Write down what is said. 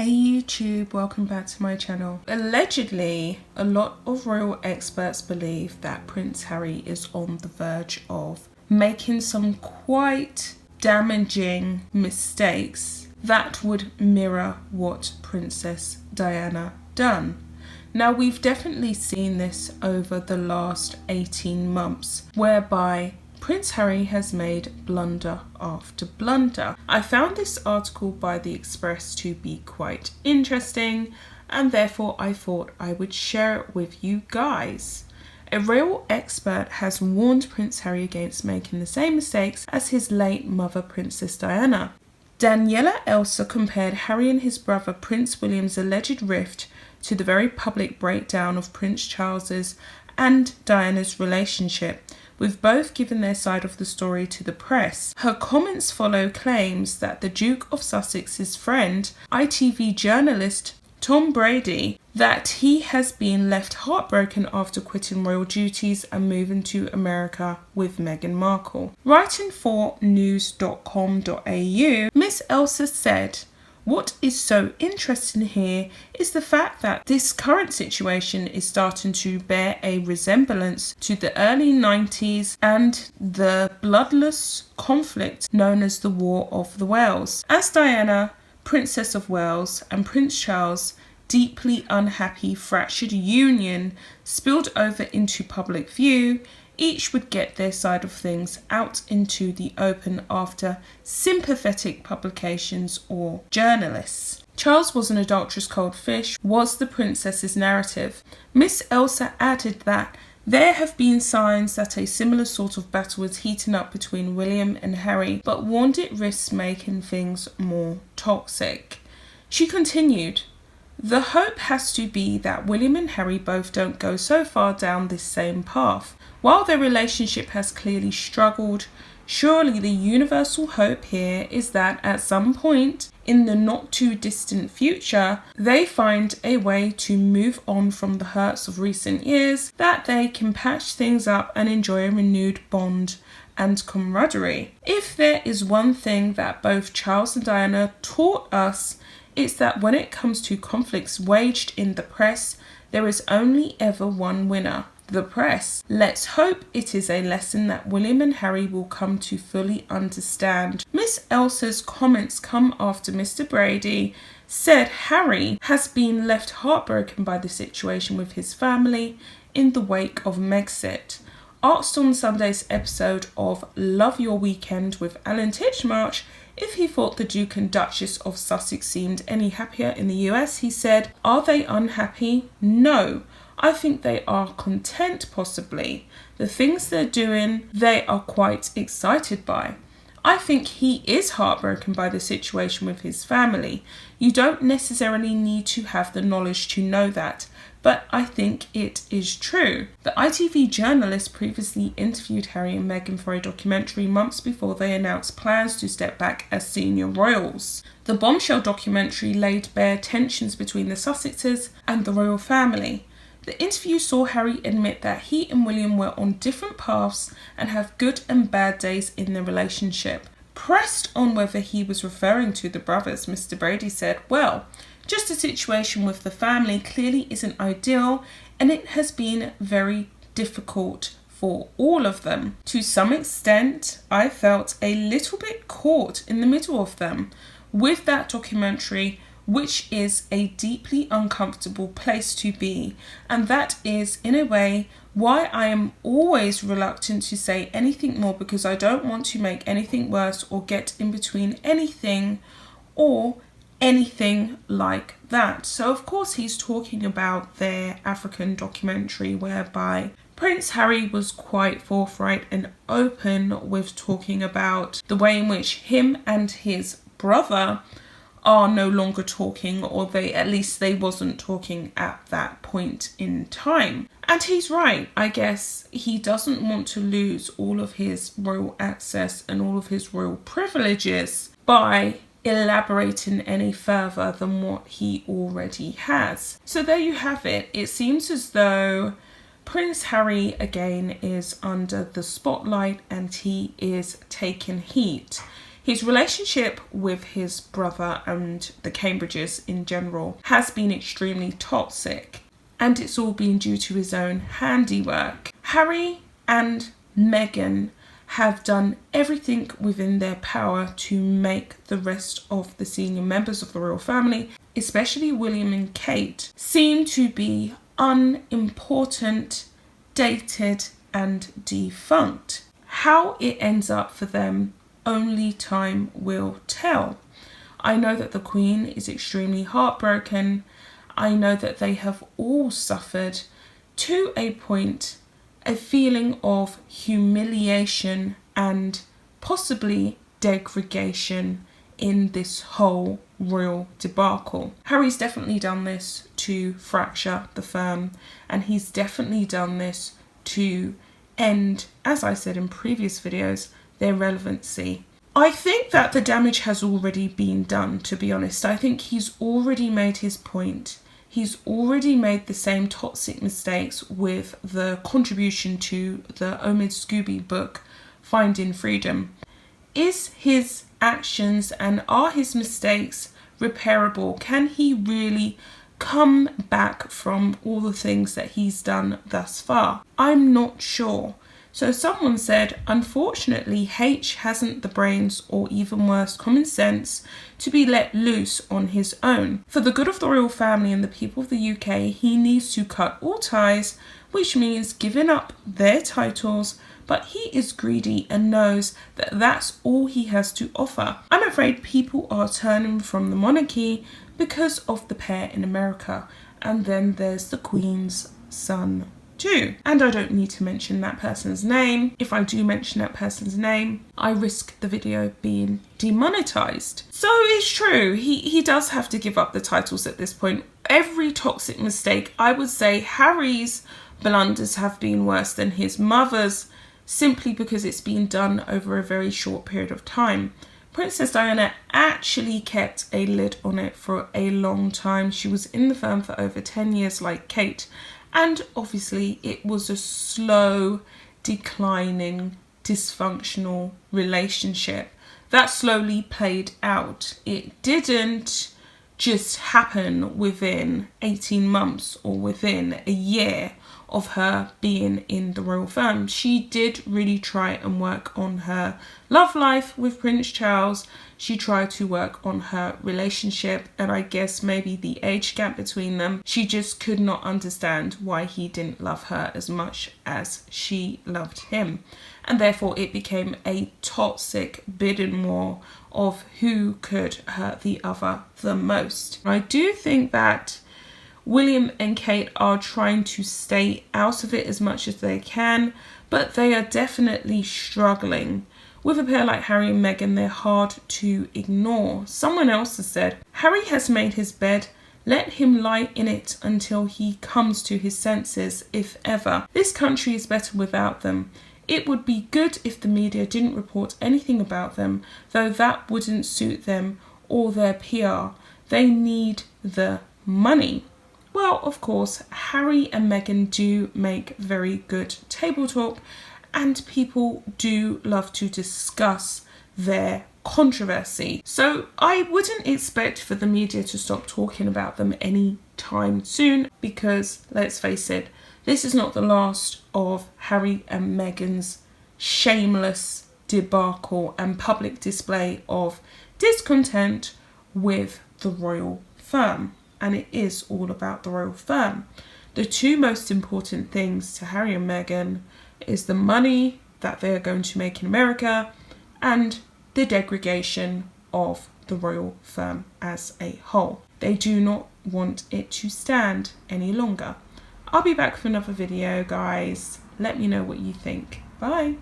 Hey YouTube, welcome back to my channel. Allegedly, a lot of royal experts believe that Prince Harry is on the verge of making some quite damaging mistakes that would mirror what Princess Diana done. Now, we've definitely seen this over the last 18 months, whereby Prince Harry has made blunder after blunder. I found this article by The Express to be quite interesting, and therefore I thought I would share it with you guys. A royal expert has warned Prince Harry against making the same mistakes as his late mother, Princess Diana. Daniela Elsa compared Harry and his brother Prince William's alleged rift to the very public breakdown of Prince Charles's and Diana's relationship, with both giving their side of the story to the press. Her comments follow claims that the Duke of Sussex's friend, ITV journalist Tom Brady, that he has been left heartbroken after quitting royal duties and moving to America with Meghan Markle. Writing for news.com.au, Miss Elsa said, "What is so interesting here is the fact that this current situation is starting to bear a resemblance to the early 90s and the bloodless conflict known as the War of the Wales. As Diana, Princess of Wales, and Prince Charles' deeply unhappy fractured union spilled over into public view, each would get their side of things out into the open after sympathetic publications or journalists. Charles was an adulterous cold fish, was the princess's narrative." Miss Elsa added that there have been signs that a similar sort of battle was heating up between William and Harry, but warned it risks making things more toxic. She continued, "The hope has to be that William and Harry both don't go so far down this same path. While their relationship has clearly struggled, surely the universal hope here is that at some point in the not too distant future, they find a way to move on from the hurts of recent years, that they can patch things up and enjoy a renewed bond and camaraderie. If there is one thing that both Charles and Diana taught us, it's that when it comes to conflicts waged in the press, there is only ever one winner: the press. Let's hope it is a lesson that William and Harry will come to fully understand." Miss Elsa's comments come after Mr. Brady said Harry has been left heartbroken by the situation with his family in the wake of Megxit. Asked on Sunday's episode of Love Your Weekend with Alan Titchmarsh if he thought the Duke and Duchess of Sussex seemed any happier in the US, he said, "Are they unhappy? No. I think they are content, possibly. The things they're doing, they are quite excited by. I think he is heartbroken by the situation with his family. You don't necessarily need to have the knowledge to know that, but I think it is true." The ITV journalist previously interviewed Harry and Meghan for a documentary months before they announced plans to step back as senior royals. The bombshell documentary laid bare tensions between the Sussexes and the royal family. The interview saw Harry admit that he and William were on different paths and have good and bad days in their relationship. Pressed on whether he was referring to the brothers, Mr. Brady said, "Well, just the situation with the family clearly isn't ideal, and it has been very difficult for all of them. To some extent, I felt a little bit caught in the middle of them with that documentary, which is a deeply uncomfortable place to be, and that is, in a way, why I am always reluctant to say anything more, because I don't want to make anything worse or get in between anything or anything like that." So of course he's talking about their African documentary, whereby Prince Harry was quite forthright and open with talking about the way in which him and his brother are no longer talking, or at least they wasn't talking at that point in time. And he's right. I guess he doesn't want to lose all of his royal access and all of his royal privileges by elaborating any further than what he already has. So there you have it. It seems as though Prince Harry again is under the spotlight and he is taking heat. His relationship with his brother and the Cambridges in general has been extremely toxic, and it's all been due to his own handiwork. Harry and Meghan have done everything within their power to make the rest of the senior members of the royal family, especially William and Kate, seem to be unimportant, dated and defunct. How it ends up for them, only time will tell. I know that the Queen is extremely heartbroken. I know that they have all suffered, to a point, a feeling of humiliation and possibly degradation in this whole royal debacle. Harry's definitely done this to fracture the firm, and he's definitely done this to end, as I said in previous videos, their relevancy. I think that the damage has already been done, to be honest. I think he's already made his point. He's already made the same toxic mistakes with the contribution to the Omid Scooby book, Finding Freedom. Is his actions and are his mistakes repairable? Can he really come back from all the things that he's done thus far? I'm not sure. So someone said, unfortunately, H hasn't the brains or even worse, common sense to be let loose on his own. For the good of the royal family and the people of the UK, he needs to cut all ties, which means giving up their titles, but he is greedy and knows that that's all he has to offer. I'm afraid people are turning from the monarchy because of the pair in America. And then there's the Queen's son too. And I don't need to mention that person's name. If I do mention that person's name, I risk the video being demonetized. So it's true, he does have to give up the titles at this point. Every toxic mistake, I would say Harry's blunders have been worse than his mother's, simply because it's been done over a very short period of time. Princess Diana actually kept a lid on it for a long time. She was in the firm for over 10 years like Kate. And obviously it was a slow, declining, dysfunctional relationship that slowly played out. It didn't just happen within 18 months or within a year of her being in the royal firm. She did really try and work on her love life with Prince Charles. She tried to work on her relationship, and I guess maybe the age gap between them. She just could not understand why he didn't love her as much as she loved him. And therefore it became a toxic bidding war of who could hurt the other the most. I do think that William and Kate are trying to stay out of it as much as they can, but they are definitely struggling. With a pair like Harry and Meghan, they're hard to ignore. Someone else has said, Harry has made his bed, let him lie in it until he comes to his senses, if ever. This country is better without them. It would be good if the media didn't report anything about them, though that wouldn't suit them or their PR. They need the money. Well, of course, Harry and Meghan do make very good table talk, and people do love to discuss their controversy. So I wouldn't expect for the media to stop talking about them anytime soon, because let's face it, this is not the last of Harry and Meghan's shameless debacle and public display of discontent with the royal firm. And it is all about the royal firm. The two most important things to Harry and Meghan is the money that they are going to make in America and the degradation of the royal firm as a whole. They do not want it to stand any longer. I'll be back with another video, guys. Let me know what you think. Bye.